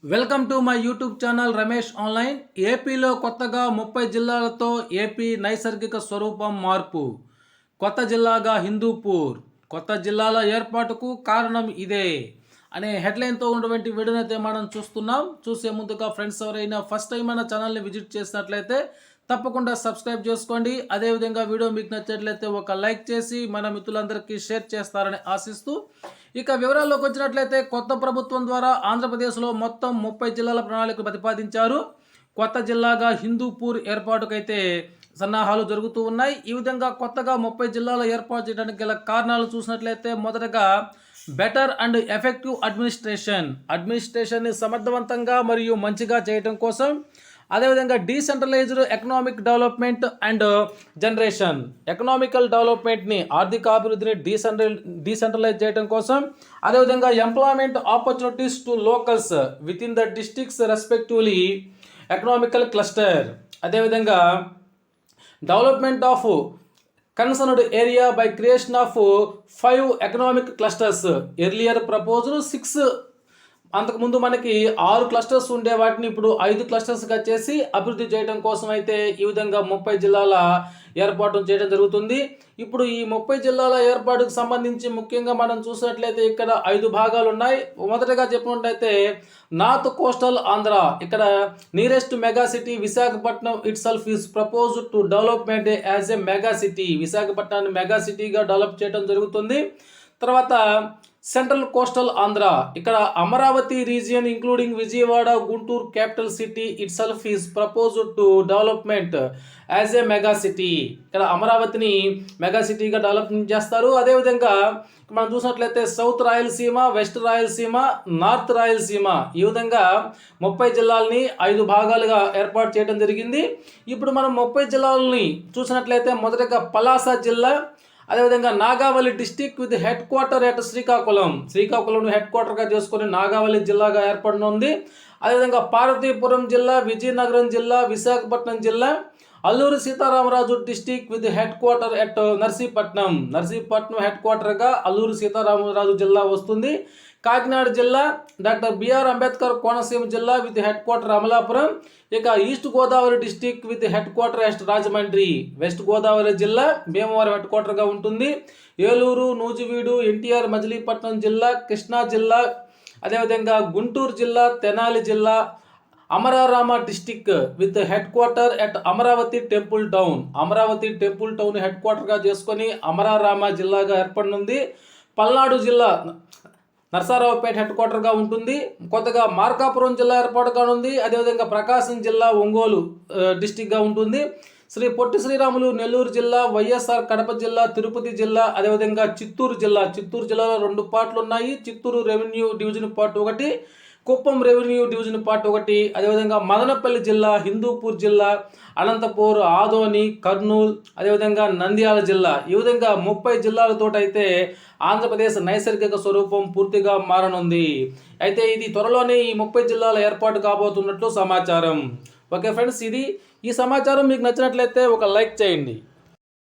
Welcome to my YouTube channel Ramesh online. ఏపీలో కొత్తగా 30 జిల్లాలతో ఏపీ నైసర్గిక స్వరూపం మార్పు. కొత్త జిల్లాగా హిందూపూర్. కొత్త జిల్లాల ఏర్పాటుకు కారణం ఇదే అనే హెడ్లైన్తో ఉన్నటువంటి వీడియోని అయితే మనం చూస్తున్నాం. చూసే ముందుగా ఫ్రెండ్స్ ఎవరైనా ఫస్ట్ టైం మన ఛానల్ని విజిట్ చేసినట్లయితే తప్పకుండా సబ్స్క్రైబ్ చేసుకోండి. అదేవిధంగా వీడియో మీకు నచ్చినట్లయితే ఒక లైక్ చేసి మన మిత్రులందరికీ షేర్ చేస్తారని ఆశిస్తూ ఇక వివరాల్లోకి వచ్చినట్లయితే కొత్త ప్రభుత్వం ద్వారా ఆంధ్రప్రదేశ్లో మొత్తం 30 జిల్లాల ప్రణాళిక ప్రతిపాదించారు. కొత్త జిల్లాగా హిందూపూర్ ఏర్పాటుకైతే సన్నాహాలు జరుగుతూ ఉన్నాయి. ఈ విధంగా కొత్తగా 30 జిల్లాలు ఏర్పాటు చేయడానికి గల కారణాలు చూసినట్లయితే మొదటగా బెటర్ అండ్ ఎఫెక్టివ్ అడ్మినిస్ట్రేషన్ని సమర్థవంతంగా మరియు మంచిగా చేయడం కోసం, అదేవిధంగా decentralised economic development and generation, economical డెవలప్మెంట్ని ఆర్థిక అభివృద్ధిని డీసెంట్రలైజ్ చేయడం కోసం, అదేవిధంగా employment opportunities to locals with in the districts respectively economical cluster, అదేవిధంగా development of concerned area by creation of 5 economic clusters. Earlier proposal 6, అంతకుముందు మనకి 6 క్లస్టర్స్ ఉండే వాటిని ఇప్పుడు 5 క్లస్టర్స్గా చేసి అభివృద్ధి చేయడం కోసం అయితే ఈ విధంగా 30 జిల్లాల ఏర్పాటు చేయడం జరుగుతుంది. ఇప్పుడు ఈ 30 జిల్లాల ఏర్పాటుకు సంబంధించి ముఖ్యంగా మనం చూసినట్లయితే ఇక్కడ 5 భాగాలు ఉన్నాయి. మొదటగా చెప్పినట్లయితే నార్త్ కోస్టల్ ఆంధ్ర, ఇక్కడ nearest mega city Visakhapatnam itself is proposed to development as a mega city. విశాఖపట్నాన్ని మెగా సిటీగా డెవలప్ చేయడం జరుగుతుంది. తర్వాత సెంట్రల్ కోస్టల్ ఆంధ్ర, ఇక్కడ Amaravati region including Vijayawada, Guntur capital city itself is proposed to development as a mega city. ఇక్కడ అమరావతిని mega సిటీగా development చేస్తారు. అదేవిధంగా మనం చూసినట్లయితే south Rayalaseema, west Rayalaseema, north Rayalaseema, ఈ విధంగా 30 జిల్లాలని 5 భాగాలుగా ఏర్పాటు చేయడం జరిగింది. ఇప్పుడు మనం 30 జిల్లాలని చూసినట్లయితే మొదటగా పలాస జిల్లా, అదేవిధంగా Nagavali district with headquarter at Srikakulam హెడ్ క్వార్టర్గా చేసుకొని నాగావళి జిల్లాగా ఏర్పడనుంది. అదేవిధంగా పార్వతీపురం జిల్లా, విజయనగరం జిల్లా, విశాఖపట్నం జిల్లా, Alluri Sitaramaraju district with headquarter at Narsipatnam హెడ్ క్వార్టర్గా అల్లూరి సీతారామరాజు జిల్లా వస్తుంది. కాకినాడ జిల్లా, డాక్టర్ బిఆర్ అంబేద్కర్ కోనసీమ జిల్లా విత్ హెడ్ క్వార్టర్ అమలాపురం. ఇక east Godavari district with headquarter at Rajahmundry. West Godavari జిల్లా భీమవరం హెడ్ క్వార్టర్గా ఉంటుంది. ఏలూరు, నూజివీడు, ఎన్టీఆర్ మజిలీపట్నం జిల్లా, కృష్ణా జిల్లా, అదేవిధంగా గుంటూరు జిల్లా, తెనాలి జిల్లా, Amararama district with headquarter at Amaravati temple town హెడ్ క్వార్టర్గా చేసుకొని అమరారామ జిల్లాగా ఏర్పడనుంది. పల్నాడు జిల్లా నరసరావుపేట హెడ్ క్వార్టర్గా ఉంటుంది. కొత్తగా మార్కాపురం జిల్లా ఏర్పాటు కానుంది. అదేవిధంగా ప్రకాశం జిల్లా ఒంగోలు డిస్టిక్గా ఉంటుంది. శ్రీ పొట్టి శ్రీరాములు నెల్లూరు జిల్లా, వైఎస్ఆర్ కడప జిల్లా, తిరుపతి జిల్లా, అదేవిధంగా చిత్తూరు జిల్లాలో 2 పార్ట్లు ఉన్నాయి. Chittoor revenue division part 1, Kuppam revenue division part 1, అదేవిధంగా మదనపల్లి జిల్లా, హిందూపూర్ జిల్లా, అనంతపూర్, ఆదోని, కర్నూలు, అదేవిధంగా నంద్యాల జిల్లా, ఈ విధంగా 30 జిల్లాలతోటైతే ఆంధ్రప్రదేశ్ నైసర్గిక స్వరూపం పూర్తిగా మారనుంది. అయితే ఇది త్వరలోనే ఈ 30 జిల్లాల ఏర్పాటు కాబోతున్నట్లు సమాచారం. ఓకే ఫ్రెండ్స్, ఈ సమాచారం మీకు నచ్చినట్లయితే ఒక లైక్ చేయండి.